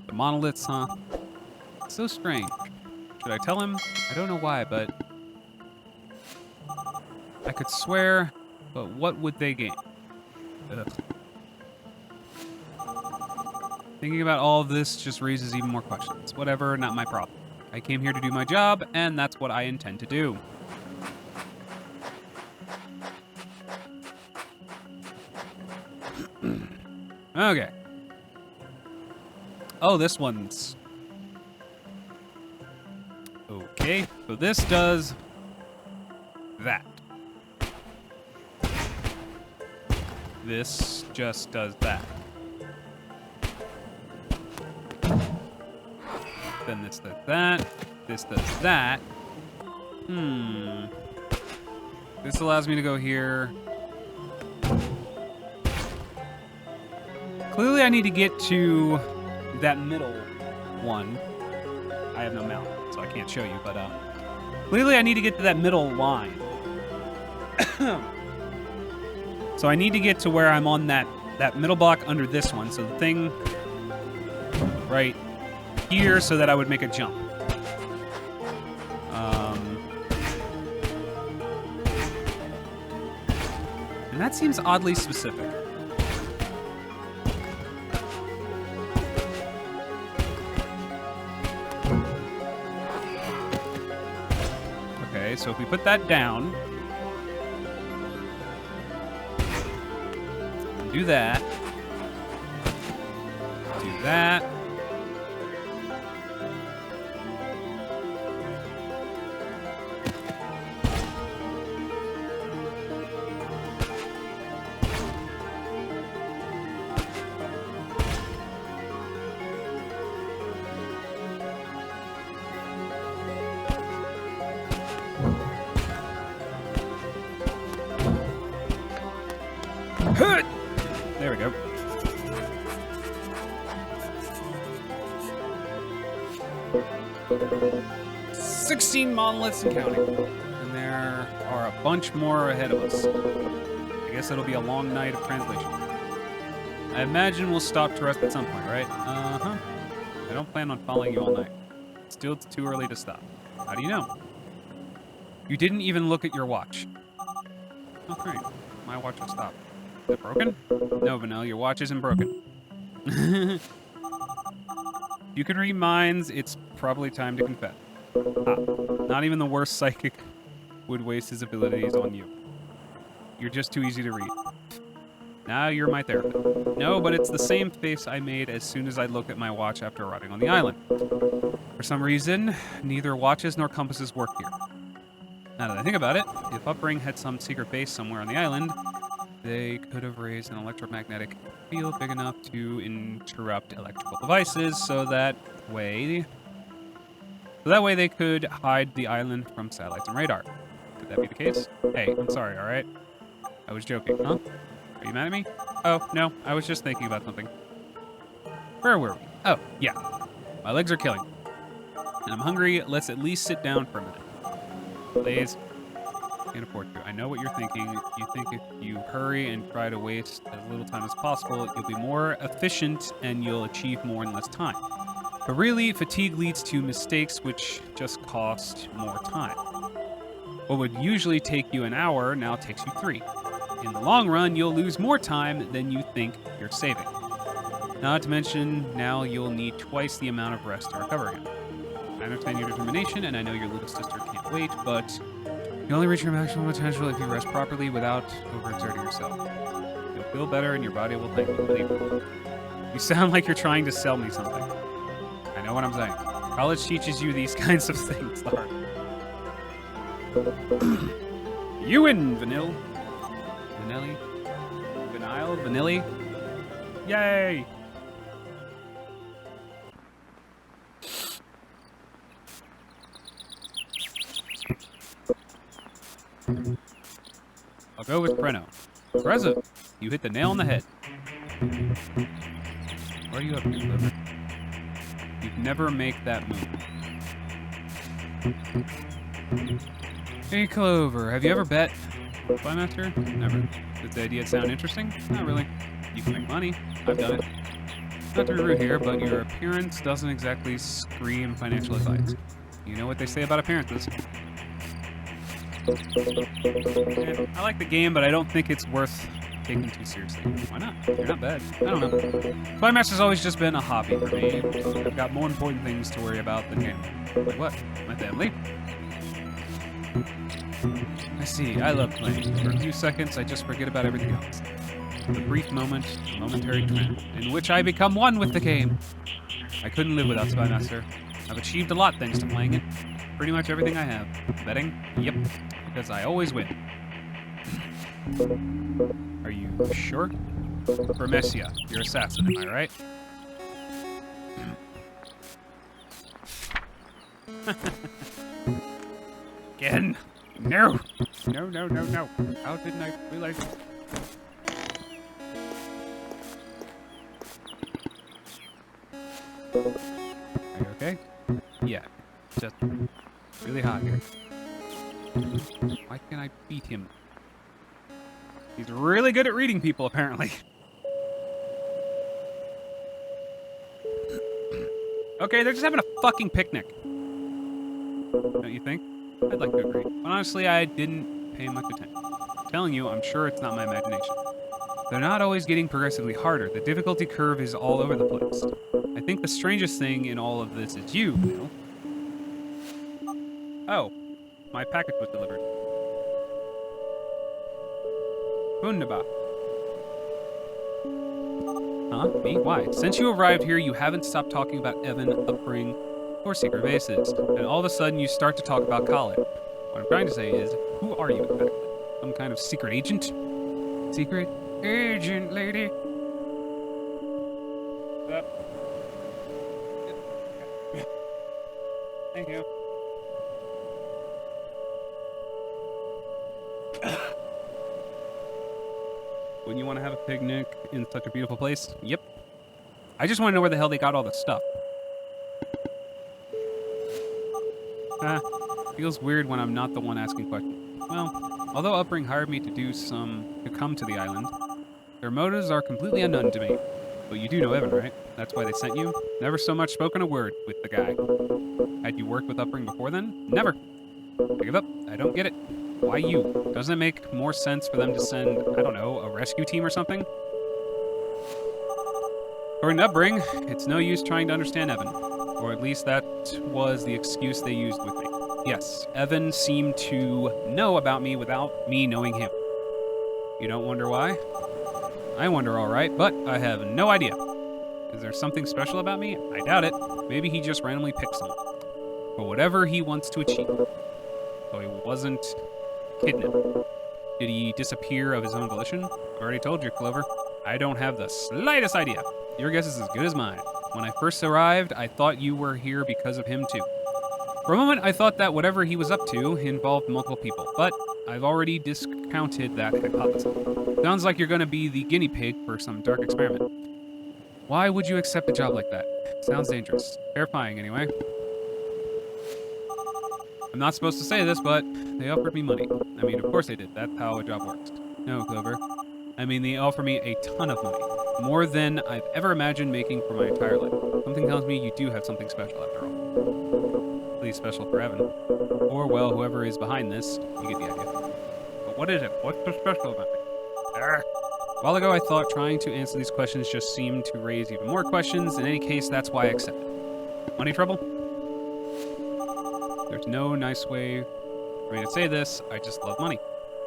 The monoliths, huh? So strange. Should I tell him? I don't know why, but I could swear, but what would they gain? Ugh. Thinking about all of this just raises even more questions. Whatever, not my problem. I came here to do my job, and that's what I intend to do. Okay. Oh, this one's... Okay, so this does that. This just does that. Then this does that. This does that. This allows me to go here. Clearly I need to get to that middle one. I have no mount, so I can't show you, but clearly I need to get to that middle line. So I need to get to where I'm on that middle block under this one. So the thing right here, so that I would make a jump. And that seems oddly specific. Okay, so if we put that down, do that, do that. There we go. "16 monoliths and counting. And there are a bunch more ahead of us. I guess it'll be a long night of translation. I imagine we'll stop to rest at some point, right? Uh-huh. I don't plan on following you all night. Still, it's too early to stop. How do you know? You didn't even look at your watch. Oh, great. My watch will stop. Is it broken? No, Vanilla, your watch isn't broken. You can read minds, it's probably time to confess. Not even the worst psychic would waste his abilities on you. You're just too easy to read. Now you're my therapist. No, but it's the same face I made as soon as I looked at my watch after arriving on the island. For some reason, neither watches nor compasses work here. Now that I think about it, if Upring had some secret base somewhere on the island, they could have raised an electromagnetic field big enough to interrupt electrical devices, so that way they could hide the island from satellites and radar. Could that be the case? Hey, I'm sorry, all right? I was joking, huh? Are you mad at me? Oh, no, I was just thinking about something. Where were we? Oh, yeah. My legs are killing me. And I'm hungry. Let's at least sit down for a minute. Please. Can't afford to. I know what you're thinking. You think if you hurry and try to waste as little time as possible, you'll be more efficient and you'll achieve more in less time. But really, fatigue leads to mistakes which just cost more time. What would usually take you an hour now takes you 3. In the long run, you'll lose more time than you think you're saving. Not to mention, now you'll need twice the amount of rest to recover again. I understand your determination, and I know your little sister can't wait, but you only reach your maximum potential if you rest properly without overexerting yourself. You'll feel better, and your body will thank you. Believe me. You sound like you're trying to sell me something. I know what I'm saying. College teaches you these kinds of things, Lar. You win, Vanille. Vanilli? Vanille? Vanilli? Yay! I'll go with Preno. Impressive. You hit the nail on the head. What are you up to, Clover? You'd never make that move. Hey, Clover, have you ever bet? Flymaster? Never. Does the idea sound interesting? Not really. You can make money. I've done it. Not to be rude here, but your appearance doesn't exactly scream financial advice. You know what they say about appearances. And I like the game, but I don't think it's worth taking too seriously. Why not? You're not bad. I don't know. Spymaster's always just been a hobby for me. I've got more important things to worry about than gambling. Like what? My family? I see. I love playing. For a few seconds, I just forget about everything else. The brief moment, a momentary trend, in which I become one with the game. I couldn't live without Spymaster. I've achieved a lot thanks to playing it. Pretty much everything I have. Betting? Yep. Because I always win. Are you sure? Bermesia, your assassin, am I right? Again? No! No, no, no, no. How didn't I realize it? Are you okay? Yeah. Just really hot here. Why can't I beat him? He's really good at reading people, apparently. Okay, they're just having a fucking picnic. Don't you think? I'd like to agree. But honestly, I didn't pay much attention. I'm telling you, I'm sure it's not my imagination. They're not always getting progressively harder. The difficulty curve is all over the place. I think the strangest thing in all of this is you, Bill. Oh, my package was delivered. Wunderbar. Huh? Me? Why? Since you arrived here, you haven't stopped talking about Evan, upbringing, or secret bases. And all of a sudden, you start to talk about college. What I'm trying to say is, who are you exactly? Some kind of secret agent? Secret agent, lady. Thank you. Wouldn't you want to have a picnic in such a beautiful place? Yep. I just want to know where the hell they got all the stuff. Feels weird when I'm not the one asking questions. Well, although Upbring hired me to come to the island, their motives are completely unknown to me. But you do know Evan, right? That's why they sent you? Never so much spoken a word with the guy. Had you worked with Upbring before then? Never. I give up. I don't get it. Why you? Doesn't it make more sense for them to send, I don't know, a rescue team or something? According to Upbring, it's no use trying to understand Evan. Or at least that was the excuse they used with me. Yes, Evan seemed to know about me without me knowing him. You don't wonder why? I wonder all right, but I have no idea. Is there something special about me? I doubt it. Maybe he just randomly picked someone. For whatever he wants to achieve. So he wasn't kidnapped. Did he disappear of his own volition? I've already told you, Clover. I don't have the slightest idea. Your guess is as good as mine. When I first arrived, I thought you were here because of him too. For a moment, I thought that whatever he was up to involved multiple people, but I've already discounted that hypothesis. Sounds like you're going to be the guinea pig for some dark experiment. Why would you accept a job like that? Sounds dangerous. Terrifying, anyway. I'm not supposed to say this, but they offered me money. I mean, of course they did. That's how a job works. No, Clover. I mean, they offer me a ton of money. More than I've ever imagined making for my entire life. Something tells me you do have something special after all. At least special for Evan. Or, well, whoever is behind this. You get the idea. But what is it? What's so special about me? Arrgh. A while ago, I thought trying to answer these questions just seemed to raise even more questions. In any case, that's why I accepted. Money trouble? There's no nice way for me to say this. I just love money.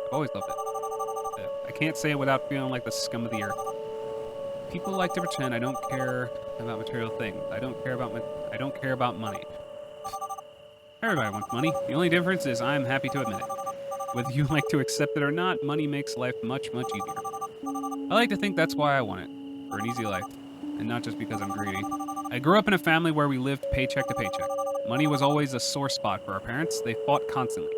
I've always loved it. I can't say it without feeling like the scum of the earth. People like to pretend I don't care about material things. I don't care about money. Everybody wants money. The only difference is I'm happy to admit it. Whether you like to accept it or not, money makes life much, much easier. I like to think that's why I want it. For an easy life. And not just because I'm greedy. I grew up in a family where we lived paycheck to paycheck. Money was always a sore spot for our parents. They fought constantly.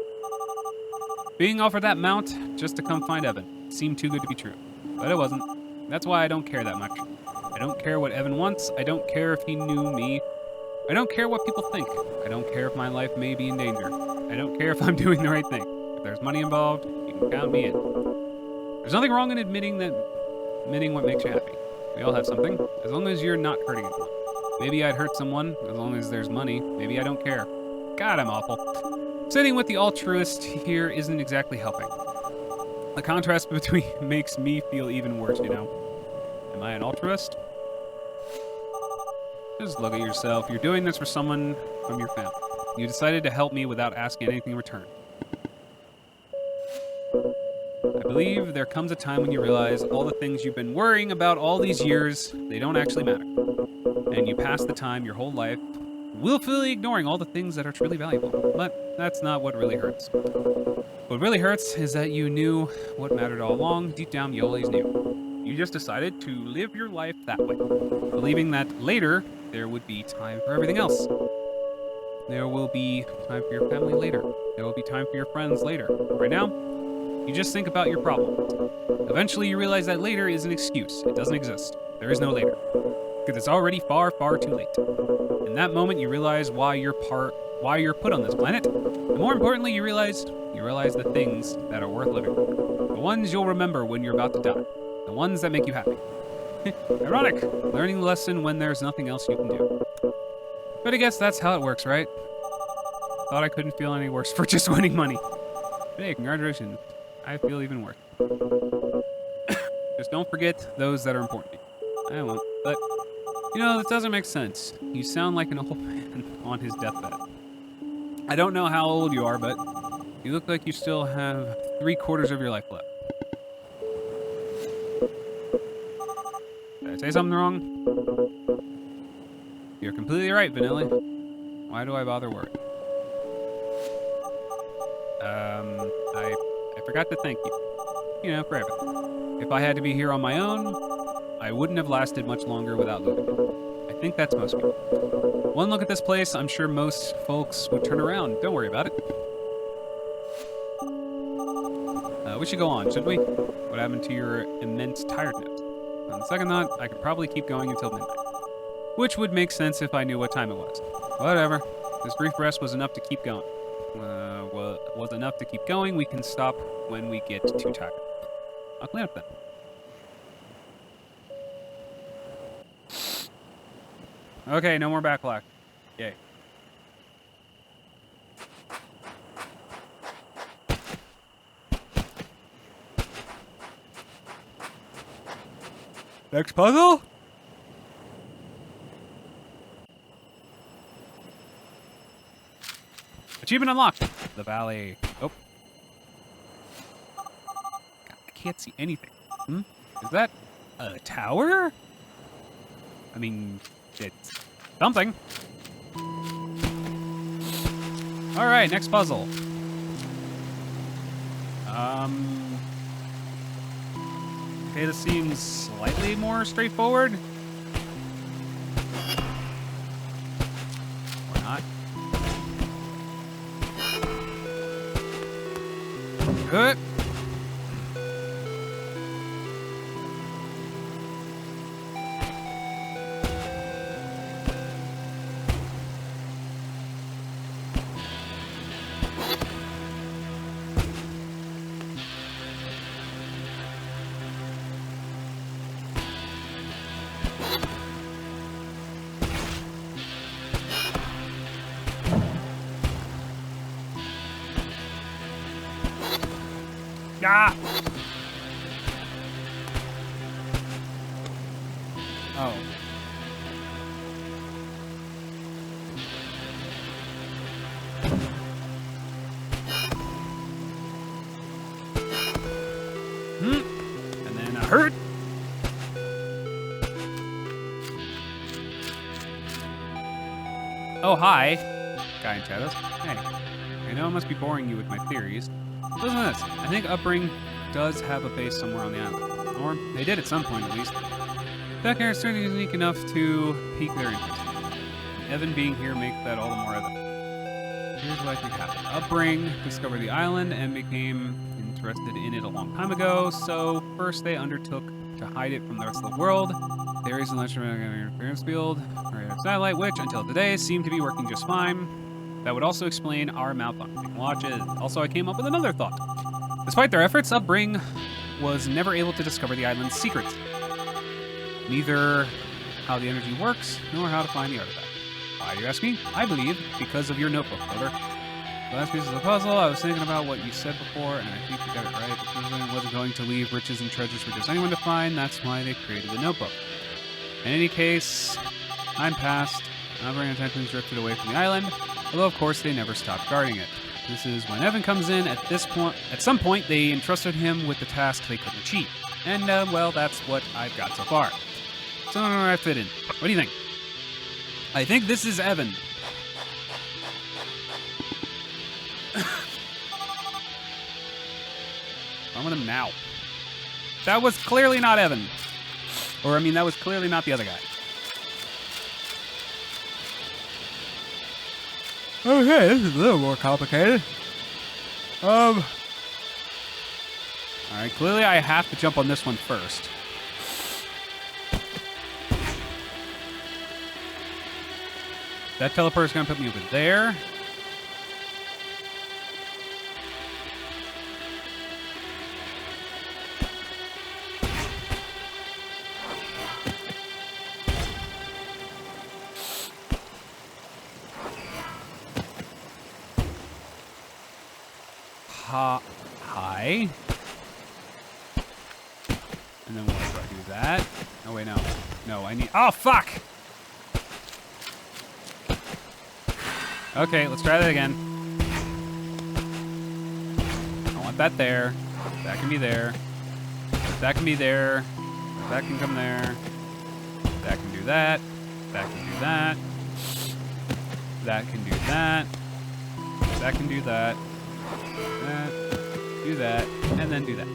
Being offered that amount just to come find Evan seemed too good to be true. But it wasn't. That's why I don't care that much. I don't care what Evan wants. I don't care if he knew me. I don't care what people think. I don't care if my life may be in danger. I don't care if I'm doing the right thing. If there's money involved, you can count me in. There's nothing wrong in admitting what makes you happy. We all have something, as long as you're not hurting anyone. Maybe I'd hurt someone, as long as there's money. Maybe I don't care. God, I'm awful. Sitting with the altruist here isn't exactly helping. The contrast between makes me feel even worse, you know? Am I an altruist? Just look at yourself. You're doing this for someone from your family. You decided to help me without asking anything in return. I believe there comes a time when you realize all the things you've been worrying about all these years, they don't actually matter. And you pass the time your whole life willfully ignoring all the things that are truly valuable. But that's not what really hurts. What really hurts is that you knew what mattered all along. Deep down, you always knew. You just decided to live your life that way, believing that later there would be time for everything else. There will be time for your family later. There will be time for your friends later. Right now, you just think about your problems. Eventually, you realize that later is an excuse. It doesn't exist. There is no later. Because it's already far, far too late. In that moment, you realize why you're put on this planet. And more importantly, you realize the things that are worth living. The ones you'll remember when you're about to die. The ones that make you happy. Ironic, learning the lesson when there's nothing else you can do. But I guess that's how it works, right? Thought I couldn't feel any worse for just winning money. But hey, congratulations. I feel even worse. Just don't forget those that are important to you. I won't, but, you know, this doesn't make sense. You sound like an old man on his deathbed. I don't know how old you are, but you look like you still have 3/4 of your life left. Did I say something wrong? You're completely right, Vanilla. Why do I bother worrying? I forgot to thank you. You know, for everything. If I had to be here on my own, I wouldn't have lasted much longer without looting it. I think that's most people. One look at this place, I'm sure most folks would turn around. Don't worry about it. We should go on, shouldn't we? What happened to your immense tiredness? On the second thought, I could probably keep going until midnight. Which would make sense if I knew what time it was. Whatever. This brief rest was enough to keep going. Was enough to keep going. We can stop when we get too tired. I'll clean up then. Okay, no more backlash. Yay. Next puzzle? Achievement unlocked. The valley. Oh. God, I can't see anything. Is that a tower? I mean, it's something. All right, next puzzle. Okay, this seems slightly more straightforward. Or not. Good. Ah! Oh. And then I hurt. Oh, hi. Guy in shadows. Hey. I know I must be boring you with my theories. Listen to this. I think Upbring does have a base somewhere on the island. Or they did at some point, at least. That character is certainly unique enough to pique their interest. Evan being here makes that all the more evident. Here's what I think happened. Upbring discovered the island and became interested in it a long time ago, so first they undertook to hide it from the rest of the world. There is an electromagnetic interference field, radar satellite, which until today seemed to be working just fine. That would also explain our malfunctioning watches. Also, I came up with another thought. Despite their efforts, Upbring was never able to discover the island's secrets. Neither how the energy works, nor how to find the artifact. Why, you ask me? I believe because of your notebook, Clover. The last piece of the puzzle, I was thinking about what you said before, and I think you got it right. The president wasn't going to leave riches and treasures for just anyone to find. That's why they created the notebook. In any case, time passed. Hovering attention drifted away from the island, although of course they never stopped guarding it. This is when Evan comes in. At some point, they entrusted him with the task they couldn't achieve. And, well, that's what I've got so far. So I don't know where I fit in. What do you think? I think this is Evan. I'm with him now. That was clearly not Evan. Or, I mean, that was clearly not the other guy. Okay, this is a little more complicated. Alright, clearly I have to jump on this one first. That teleporter's gonna put me over there. Hi. And then what do I do that? Oh wait, no. No, I need. Oh fuck! Okay, let's try that again. I want that there. That can be there. That can be there. That can come there. That can do that. That can do that. That can do that. That can do that. That. Do that. And then do that.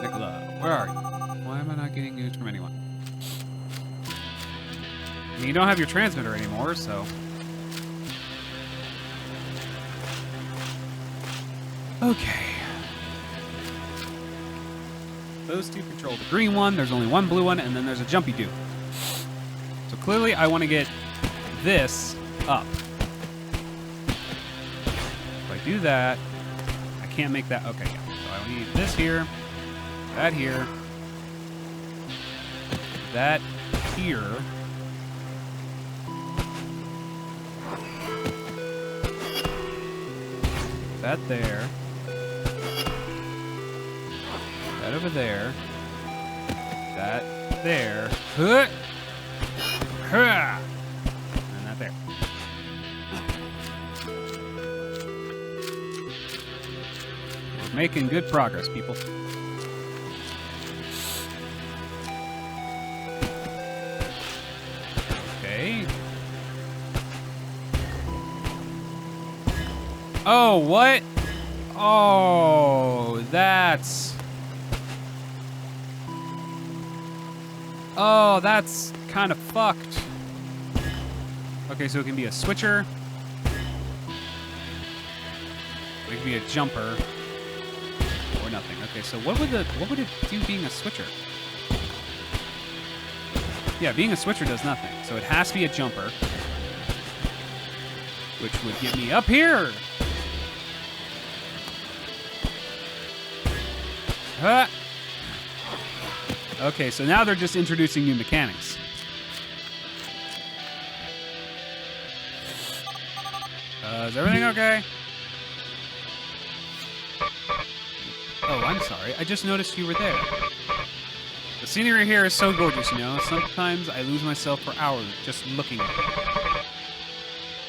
Nicola, where are you? Why am I not getting news from anyone? I mean, you don't have your transmitter anymore, so... Okay. Those two control the green one, there's only one blue one, and then there's a jumpy dude. So clearly I want to get this up. If I do that, I can't make that... Okay, yeah. So I need this here, that here, that here, that there, that over there, that there, and that there. We're making good progress, people. Okay. Oh, what? Oh, that's... Oh, that's kind of fucked. Okay, so it can be a switcher. It can be a jumper. Or nothing. Okay, so what would it do being a switcher? Yeah, being a switcher does nothing. So it has to be a jumper. Which would get me up here. Huh. Okay, so now they're just introducing new mechanics. Is everything okay? Oh, I'm sorry. I just noticed you were there. The scenery here is so gorgeous, you know. Sometimes I lose myself for hours just looking at it.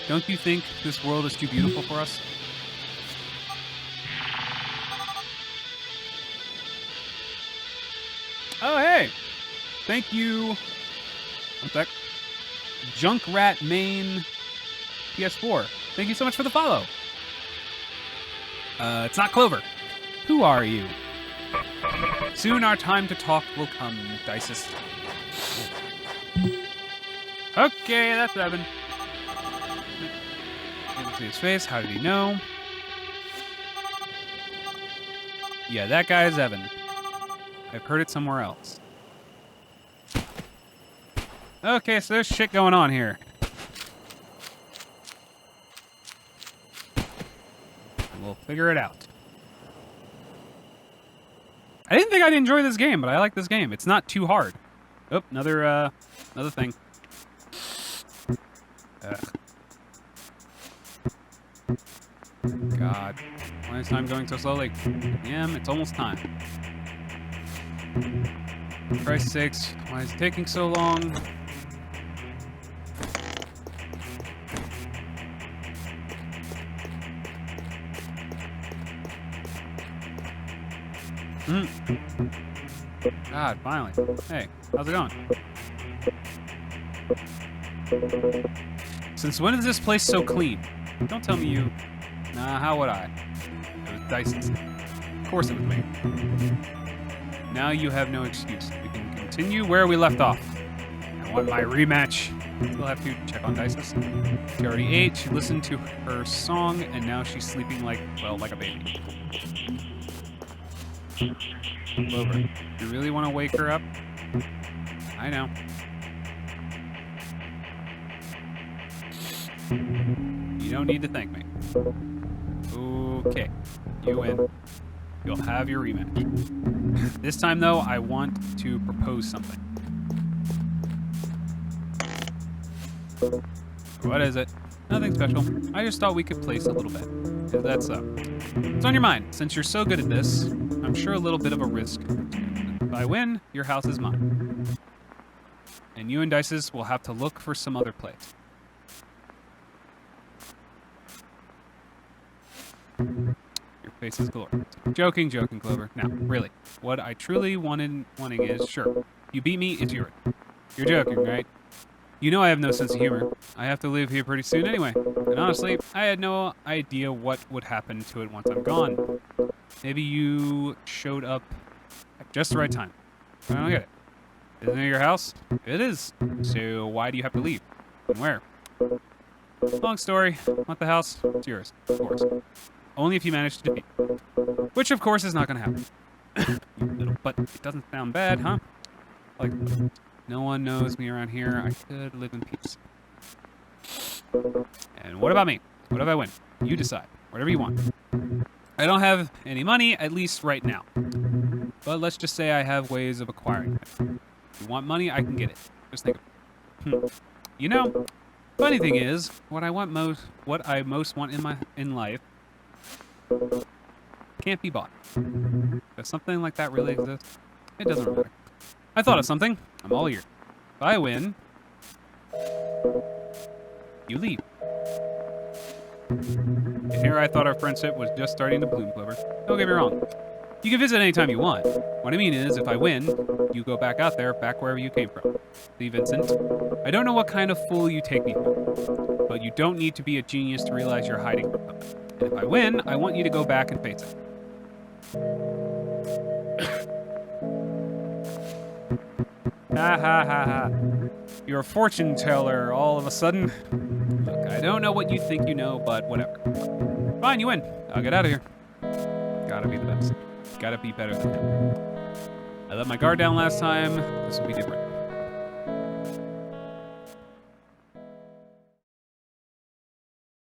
Don't you think this world is too beautiful for us? Oh, hey! Thank you. What's that? Junkrat Main PS4. Thank you so much for the follow. It's not Clover. Who are you? Soon our time to talk will come, Dices. Okay, that's Evan. Didn't see his face. How did he know? Yeah, that guy is Evan. I've heard it somewhere else. Okay, so there's shit going on here. We'll figure it out. I didn't think I'd enjoy this game, but I like this game. It's not too hard. Oh, another thing. Ugh. God, why is time going so slowly? Damn, it's almost time. For Christ's sakes, why is it taking so long? God, finally. Hey, how's it going? Since when is this place so clean? Don't tell me you... Nah, how would I? It was Dyson's. Of course it was me. Now you have no excuse. We can continue where we left off. I want my rematch. Still have to check on Dysus. She already ate, she listened to her song, and now she's sleeping like a baby. Clover, you really want to wake her up? I know. You don't need to thank me. Okay, you win. You'll have your rematch. This time, though, I want to propose something. What is it? Nothing special. I just thought we could place a little bet. That's it's on your mind. Since you're so good at this, I'm sure a little bit of a risk. If I win, your house is mine. And you and Dysus will have to look for some other place. Your face is glorious. Joking, Clover. Now, really, what I truly wanting is, sure, you beat me, it's yours. You're joking, right? You know I have no sense of humor. I have to leave here pretty soon anyway. And honestly, I had no idea what would happen to it once I'm gone. Maybe you showed up at just the right time. I don't get it. Isn't it your house? It is. So why do you have to leave? And where? Long story. Want the house? It's yours, of course. Only if you manage to defeat me. Which, of course, is not going to happen. You little butt. It doesn't sound bad, huh? Like, no one knows me around here. I could live in peace. And what about me? What if I win? You decide. Whatever you want. I don't have any money, at least right now. But let's just say I have ways of acquiring it. If you want money, I can get it. Just think of it. You know, funny thing is, what I most want in life can't be bought. Does something like that really exist? It doesn't matter. I thought of something. I'm all ears. If I win, you leave. And here I thought our friendship was just starting to bloom, Clover. Don't get me wrong. You can visit anytime you want. What I mean is, if I win, you go back out there, back wherever you came from. See, Vincent? I don't know what kind of fool you take me for, but you don't need to be a genius to realize you're hiding from something. And if I win, I want you to go back and face it. Ha ha ha ha. You're a fortune teller all of a sudden. Look, I don't know what you think you know, but whatever. Fine, you win. I'll get out of here. Gotta be the best. Gotta be better than him. I let my guard down last time. This will be different.